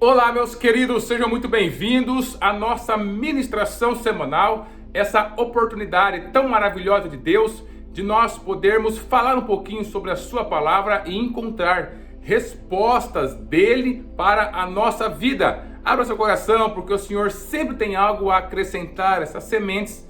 Olá, meus queridos, sejam muito bem-vindos à nossa ministração semanal, essa oportunidade tão maravilhosa de Deus de nós podermos falar um pouquinho sobre a sua palavra e encontrar respostas dele para a nossa vida. Abra seu coração, porque o Senhor sempre tem algo a acrescentar, essas sementes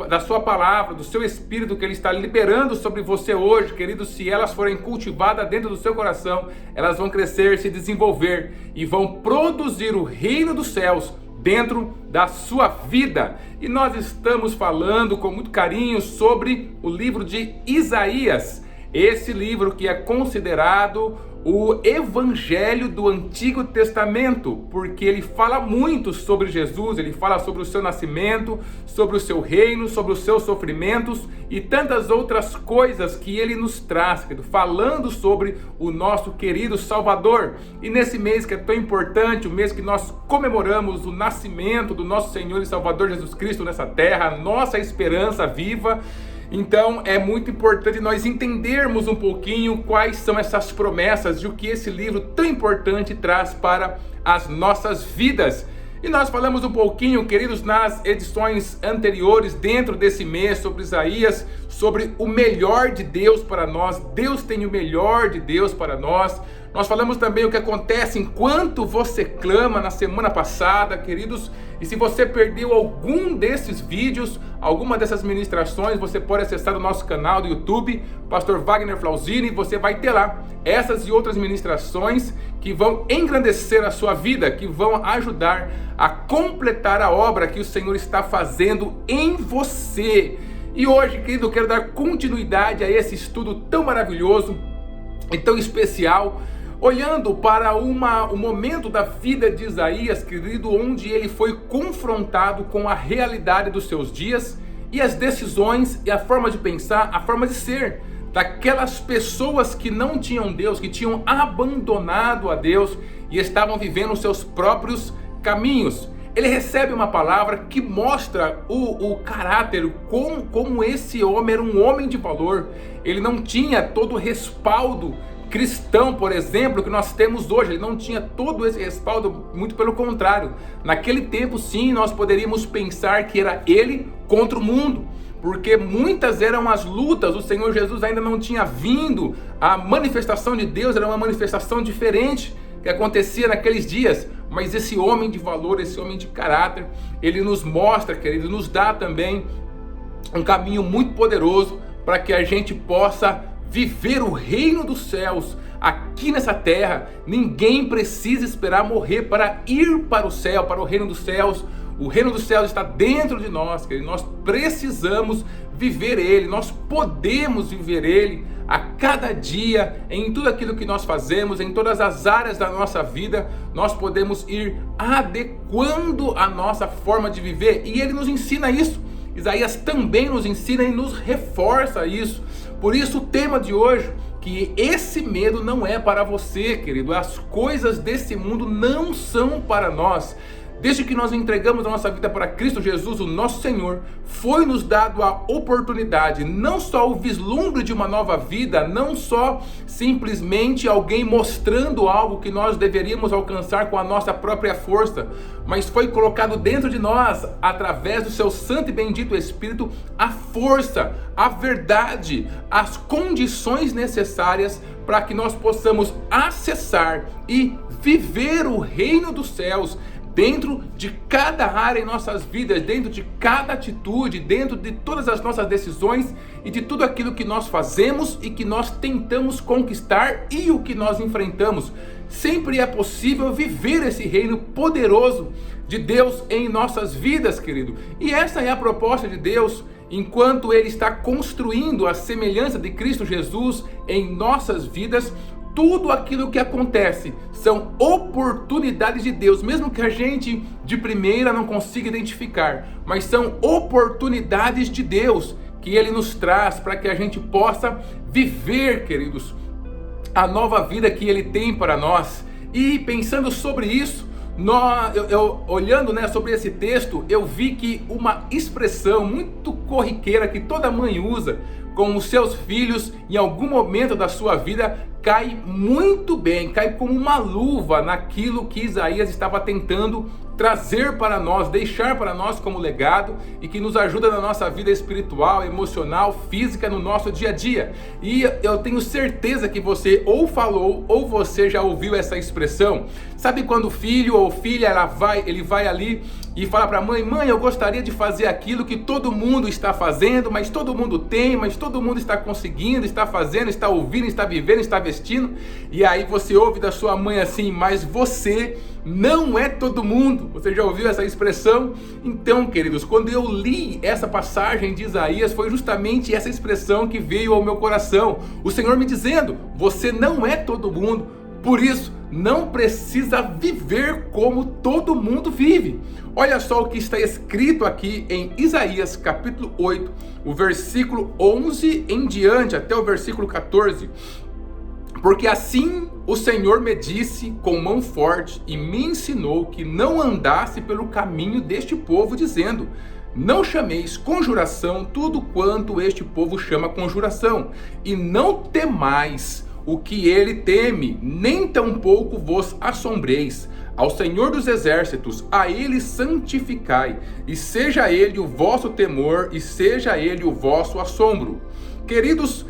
da sua palavra, do seu espírito que ele está liberando sobre você hoje, querido. Se elas forem cultivadas dentro do seu coração, elas vão crescer, se desenvolver e vão produzir o reino dos céus dentro da sua vida. E nós estamos falando com muito carinho sobre o livro de Isaías, esse livro que é considerado o Evangelho do Antigo Testamento, porque ele fala muito sobre Jesus, ele fala sobre o seu nascimento, sobre o seu reino, sobre os seus sofrimentos e tantas outras coisas que ele nos traz, falando sobre o nosso querido Salvador. E nesse mês que é tão importante, o mês que nós comemoramos o nascimento do nosso Senhor e Salvador Jesus Cristo nessa terra, a nossa esperança viva, então é muito importante nós entendermos um pouquinho quais são essas promessas e o que esse livro tão importante traz para as nossas vidas. E nós falamos um pouquinho, queridos, nas edições anteriores, dentro desse mês, sobre Isaías, sobre o melhor de Deus para nós. Deus tem o melhor de Deus para nós. Nós falamos também o que acontece enquanto você clama na semana passada, queridos. E se você perdeu algum desses vídeos, alguma dessas ministrações, você pode acessar o nosso canal do YouTube, Pastor Wagner Flauzini, você vai ter lá essas e outras ministrações que vão engrandecer a sua vida, que vão ajudar a completar a obra que o Senhor está fazendo em você. E hoje, querido, eu quero dar continuidade a esse estudo tão maravilhoso e tão especial, olhando para o momento da vida de Isaías, querido, onde ele foi confrontado com a realidade dos seus dias e as decisões e a forma de pensar, a forma de ser daquelas pessoas que não tinham Deus, que tinham abandonado a Deus e estavam vivendo os seus próprios caminhos. Ele recebe uma palavra que mostra o caráter, como esse homem era um homem de valor. Ele não tinha todo o respaldo cristão, por exemplo, que nós temos hoje. Ele não tinha todo esse respaldo, muito pelo contrário. Naquele tempo, sim, nós poderíamos pensar que era ele contra o mundo, porque muitas eram as lutas. O Senhor Jesus ainda não tinha vindo. A manifestação de Deus era uma manifestação diferente que acontecia naqueles dias. Mas esse homem de valor, esse homem de caráter, ele nos mostra, querido, nos dá também um caminho muito poderoso para que a gente possa viver o reino dos céus aqui nessa terra. Ninguém precisa esperar morrer para ir para o céu, para o reino dos céus. O reino dos céus está dentro de nós, querido. Nós precisamos viver ele, nós podemos viver ele a cada dia, em tudo aquilo que nós fazemos, em todas as áreas da nossa vida. Nós podemos ir adequando a nossa forma de viver, e ele nos ensina isso. Isaías também nos ensina e nos reforça isso. Por isso o tema de hoje, que esse medo não é para você, querido. As coisas desse mundo não são para nós. Desde que nós entregamos a nossa vida para Cristo Jesus, o nosso Senhor, foi nos dado a oportunidade, não só o vislumbre de uma nova vida, não só simplesmente alguém mostrando algo que nós deveríamos alcançar com a nossa própria força, mas foi colocado dentro de nós, através do seu santo e bendito Espírito, a força, a verdade, as condições necessárias para que nós possamos acessar e viver o reino dos céus dentro de cada área em nossas vidas, dentro de cada atitude, dentro de todas as nossas decisões e de tudo aquilo que nós fazemos e que nós tentamos conquistar e o que nós enfrentamos. Sempre é possível viver esse reino poderoso de Deus em nossas vidas, querido. E essa é a proposta de Deus, enquanto Ele está construindo a semelhança de Cristo Jesus em nossas vidas. Tudo aquilo que acontece são oportunidades de Deus, mesmo que a gente de primeira não consiga identificar, mas são oportunidades de Deus que Ele nos traz para que a gente possa viver, queridos, a nova vida que Ele tem para nós. E pensando sobre isso, olhando, sobre esse texto, eu vi que uma expressão muito corriqueira que toda mãe usa com os seus filhos em algum momento da sua vida, cai muito bem, cai como uma luva naquilo que Isaías estava tentando trazer para nós, deixar para nós como legado e que nos ajuda na nossa vida espiritual, emocional, física, no nosso dia a dia. E eu tenho certeza que você ou falou ou você já ouviu essa expressão. Sabe quando o filho ou filha ele vai ali e fala para a mãe: mãe, eu gostaria de fazer aquilo que todo mundo está fazendo, mas todo mundo tem, mas todo mundo está conseguindo, está fazendo, está ouvindo, está vivendo, está vestindo. E aí você ouve da sua mãe assim: mas você não é todo mundo. Você já ouviu essa expressão? Então, queridos, quando eu li essa passagem de Isaías, foi justamente essa expressão que veio ao meu coração. O Senhor me dizendo: você não é todo mundo, por isso não precisa viver como todo mundo vive. Olha só o que está escrito aqui em Isaías capítulo 8, o versículo 11 em diante, até o versículo 14. Porque assim o Senhor me disse com mão forte e me ensinou que não andasse pelo caminho deste povo, dizendo: não chameis conjuração tudo quanto este povo chama conjuração, e não temais o que ele teme, nem tampouco vos assombreis. Ao Senhor dos exércitos, a ele santificai, e seja ele o vosso temor, e seja ele o vosso assombro. Queridos,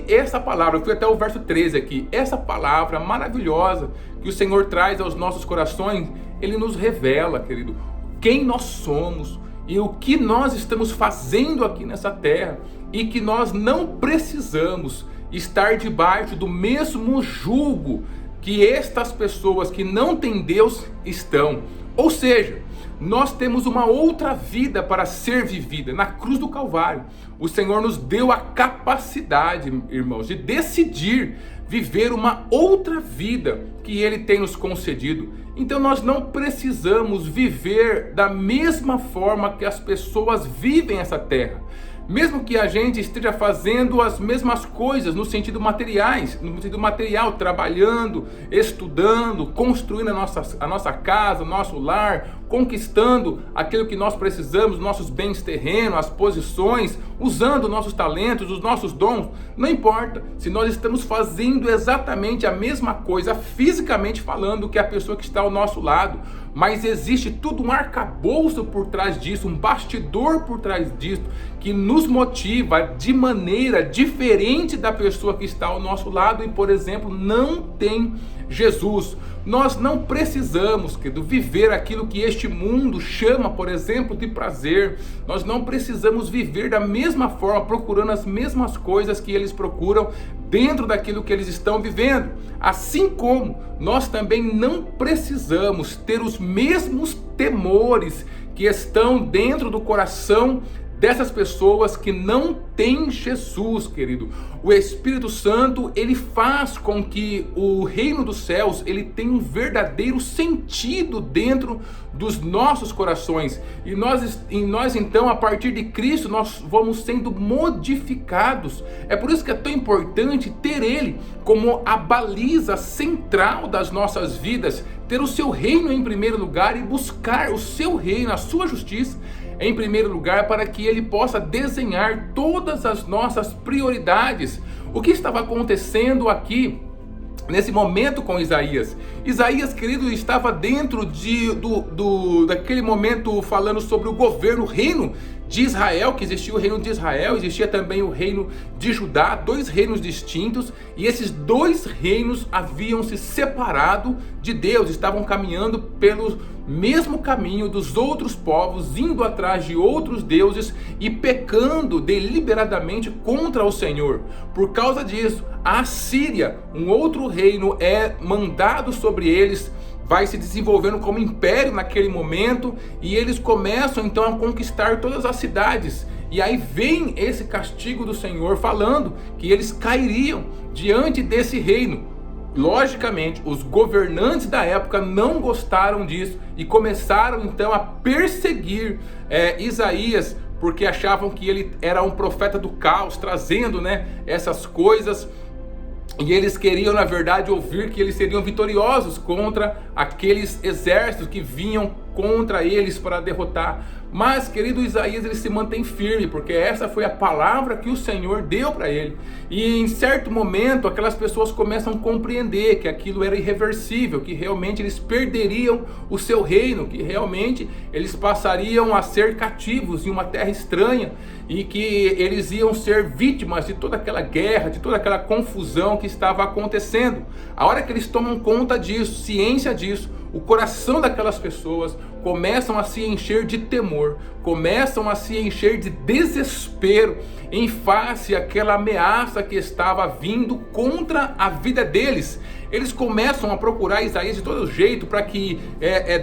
essa palavra, eu fui até o verso 13 aqui, essa palavra maravilhosa que o Senhor traz aos nossos corações, Ele nos revela, querido, quem nós somos e o que nós estamos fazendo aqui nessa terra, e que nós não precisamos estar debaixo do mesmo jugo que estas pessoas que não têm Deus estão. Ou seja, nós temos uma outra vida para ser vivida. Na cruz do Calvário, o Senhor nos deu a capacidade, irmãos, de decidir viver uma outra vida que Ele tem nos concedido. Então nós não precisamos viver da mesma forma que as pessoas vivem essa terra. Mesmo que a gente esteja fazendo as mesmas coisas no sentido material, trabalhando, estudando, construindo a nossa casa, o nosso lar, conquistando aquilo que nós precisamos, nossos bens terrenos, as posições, usando nossos talentos, os nossos dons. Não importa se nós estamos fazendo exatamente a mesma coisa, fisicamente falando, que a pessoa que está ao nosso lado, mas existe tudo um arcabouço por trás disso, um bastidor por trás disso, que nos motiva de maneira diferente da pessoa que está ao nosso lado e, por exemplo, não tem Jesus. Nós não precisamos, querido, viver aquilo que este mundo chama, por exemplo, de prazer. Nós não precisamos viver da mesma forma, procurando as mesmas coisas que eles procuram dentro daquilo que eles estão vivendo. Assim como nós também não precisamos ter os mesmos temores que estão dentro do coração dessas pessoas que não têm Jesus, querido. O Espírito Santo, ele faz com que o reino dos céus, ele tenha um verdadeiro sentido dentro dos nossos corações. E nós então, a partir de Cristo, nós vamos sendo modificados. É por isso que é tão importante ter Ele como a baliza central das nossas vidas, ter o seu reino em primeiro lugar e buscar o seu reino, a sua justiça em primeiro lugar, para que Ele possa desenhar todas as nossas prioridades. O que estava acontecendo aqui nesse momento com Isaías? Isaías, querido, estava dentro daquele momento falando sobre o governo, o reino de Israel, que existia o reino de Israel, existia também o reino de Judá, dois reinos distintos, e esses dois reinos haviam se separado de Deus, estavam caminhando pelo mesmo caminho dos outros povos, indo atrás de outros deuses e pecando deliberadamente contra o Senhor. Por causa disso, a Assíria, um outro reino, é mandado sobre eles, vai se desenvolvendo como império naquele momento, e eles começam então a conquistar todas as cidades. E aí vem esse castigo do Senhor falando que eles cairiam diante desse reino. Logicamente, os governantes da época não gostaram disso e começaram então a perseguir Isaías, porque achavam que ele era um profeta do caos, trazendo, essas coisas. E eles queriam, na verdade, ouvir que eles seriam vitoriosos contra aqueles exércitos que vinham contra eles para derrotar. Mas, querido, Isaías, ele se mantém firme, porque essa foi a palavra que o Senhor deu para ele. E em certo momento, aquelas pessoas começam a compreender que aquilo era irreversível, que realmente eles perderiam o seu reino, que realmente eles passariam a ser cativos em uma terra estranha, e que eles iam ser vítimas de toda aquela guerra, de toda aquela confusão que estava acontecendo. A hora que eles tomam conta disso, ciência disso, o coração daquelas pessoas começam a se encher de temor, começam a se encher de desespero em face àquela ameaça que estava vindo contra a vida deles. Eles começam a procurar Isaías de todo jeito para que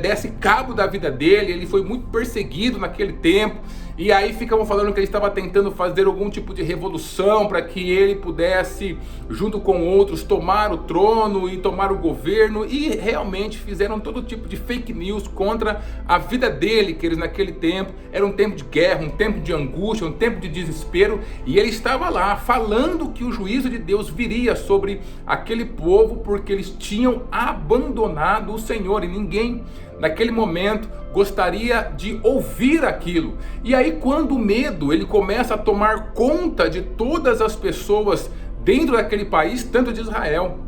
desse cabo da vida dele. Ele foi muito perseguido naquele tempo. E aí ficavam falando que ele estava tentando fazer algum tipo de revolução para que ele pudesse, junto com outros, tomar o trono e tomar o governo. E realmente fizeram todo tipo de fake news contra a vida dele, que eles naquele tempo, era um tempo de guerra, um tempo de angústia, um tempo de desespero. E ele estava lá falando que o juízo de Deus viria sobre aquele povo porque eles tinham abandonado o Senhor. E ninguém naquele momento gostaria de ouvir aquilo. E aí, quando o medo ele começa a tomar conta de todas as pessoas dentro daquele país, tanto de Israel,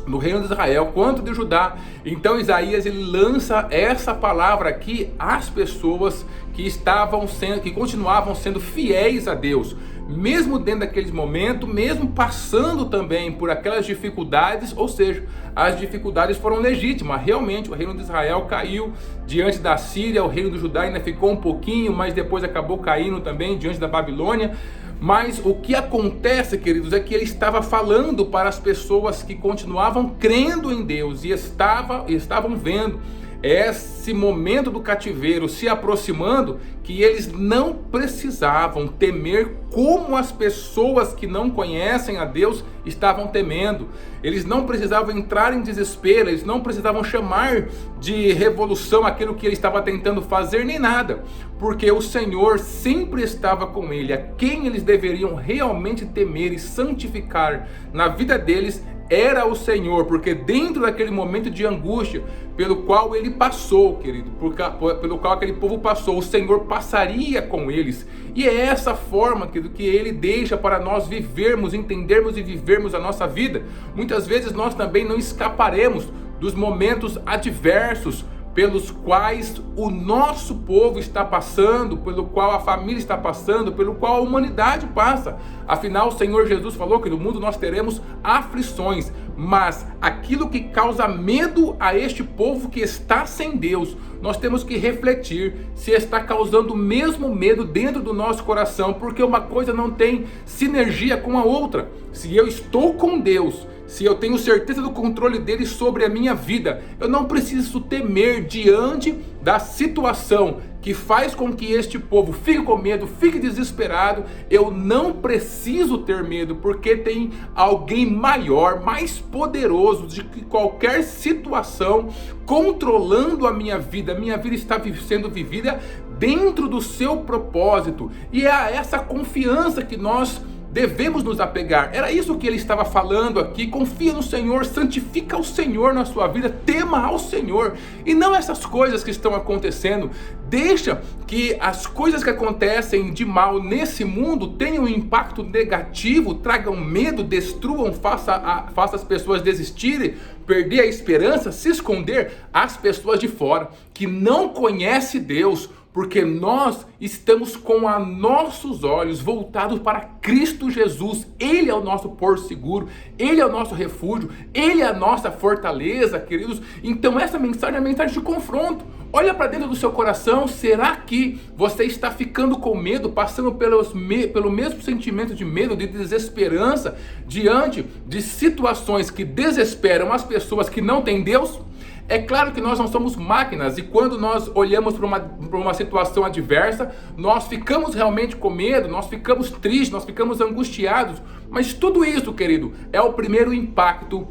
no reino de Israel, quanto de Judá, então Isaías ele lança essa palavra aqui às pessoas que continuavam sendo fiéis a Deus, mesmo dentro daqueles momentos, mesmo passando também por aquelas dificuldades. Ou seja, as dificuldades foram legítimas. Realmente o reino de Israel caiu diante da Síria, o reino de Judá ainda ficou um pouquinho, mas depois acabou caindo também diante da Babilônia. Mas o que acontece, queridos, é que ele estava falando para as pessoas que continuavam crendo em Deus e estavam vendo esse momento do cativeiro se aproximando, que eles não precisavam temer como as pessoas que não conhecem a Deus estavam temendo. Eles não precisavam entrar em desespero, eles não precisavam chamar de revolução aquilo que ele estava tentando fazer, nem nada, porque o Senhor sempre estava com ele. A quem eles deveriam realmente temer e santificar na vida deles era o Senhor, porque dentro daquele momento de angústia pelo qual ele passou, querido, pelo qual aquele povo passou, o Senhor passaria com eles. E é essa forma, querido, que ele deixa para nós vivermos, entendermos e vivermos a nossa vida. Muitas vezes nós também não escaparemos dos momentos adversos pelos quais o nosso povo está passando, pelo qual a família está passando, pelo qual a humanidade passa. Afinal, o Senhor Jesus falou que no mundo nós teremos aflições, mas aquilo que causa medo a este povo que está sem Deus, nós temos que refletir se está causando o mesmo medo dentro do nosso coração, porque uma coisa não tem sinergia com a outra. Se eu estou com Deus, se eu tenho certeza do controle dele sobre a minha vida, eu não preciso temer diante da situação que faz com que este povo fique com medo, fique desesperado. Eu não preciso ter medo, porque tem alguém maior, mais poderoso de que qualquer situação, controlando a minha vida. Minha vida está sendo vivida dentro do seu propósito, e é a essa confiança que nós devemos nos apegar. Era isso que ele estava falando aqui. Confia no Senhor, santifica o Senhor na sua vida, tema ao Senhor, e não essas coisas que estão acontecendo. Deixa que as coisas que acontecem de mal nesse mundo tenham um impacto negativo, tragam medo, destruam, faça as pessoas desistirem, perder a esperança, se esconder, as pessoas de fora que não conhecem Deus, porque nós estamos com os nossos olhos voltados para Cristo Jesus. Ele é o nosso porto seguro, Ele é o nosso refúgio, Ele é a nossa fortaleza, queridos. Então essa mensagem é uma mensagem de confronto. Olha para dentro do seu coração. Será que você está ficando com medo, passando pelo mesmo sentimento de medo, de desesperança, diante de situações que desesperam as pessoas que não têm Deus? É claro que nós não somos máquinas, e quando nós olhamos para uma situação adversa, nós ficamos realmente com medo, nós ficamos tristes, nós ficamos angustiados. Mas tudo isso, querido, é o primeiro impacto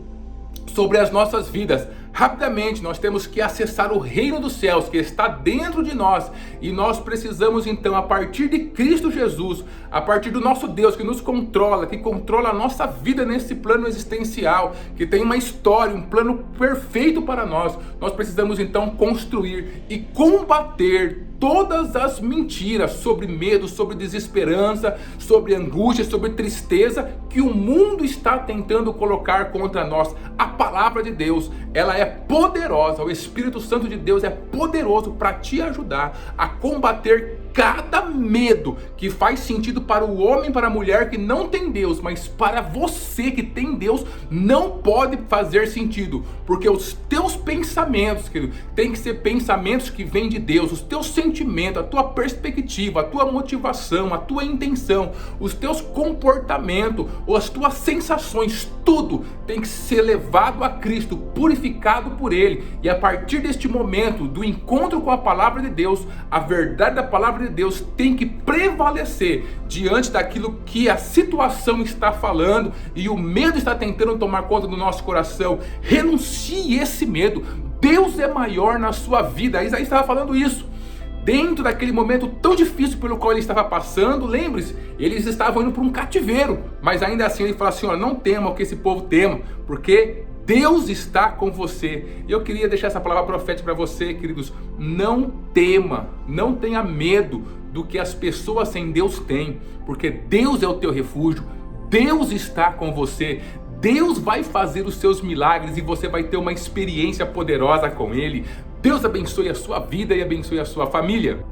sobre as nossas vidas. rapidamente nós temos que acessar o reino dos céus que está dentro de nós, e nós precisamos então, a partir de Cristo Jesus, a partir do nosso Deus que nos controla, que controla a nossa vida nesse plano existencial, que tem uma história, um plano perfeito para nós, nós precisamos então construir e combater todas as mentiras sobre medo, sobre desesperança, sobre angústia, sobre tristeza que o mundo está tentando colocar contra nós. A palavra de Deus, ela é poderosa, o Espírito Santo de Deus é poderoso para te ajudar a combater cada medo que faz sentido para o homem, para a mulher que não tem Deus, mas para você que tem Deus, não pode fazer sentido, porque os teus pensamentos, querido, tem que ser pensamentos que vêm de Deus, os teus sentimentos, a tua perspectiva, a tua motivação, a tua intenção, os teus comportamentos, ou as tuas sensações, tudo tem que ser levado a Cristo, purificado por Ele, e a partir deste momento, do encontro com a palavra de Deus, a verdade da palavra de Deus tem que prevalecer diante daquilo que a situação está falando e o medo está tentando tomar conta do nosso coração. Renuncie esse medo. Deus é maior na sua vida. Isaías estava falando isso. Dentro daquele momento tão difícil pelo qual ele estava passando, lembre-se, eles estavam indo para um cativeiro, mas ainda assim ele fala assim: olha, não tema o que esse povo tema, porque Deus está com você. E eu queria deixar essa palavra profética para você, queridos. Não tema, não tenha medo do que as pessoas sem Deus têm, porque Deus é o teu refúgio, Deus está com você, Deus vai fazer os seus milagres e você vai ter uma experiência poderosa com Ele. Deus abençoe a sua vida e abençoe a sua família.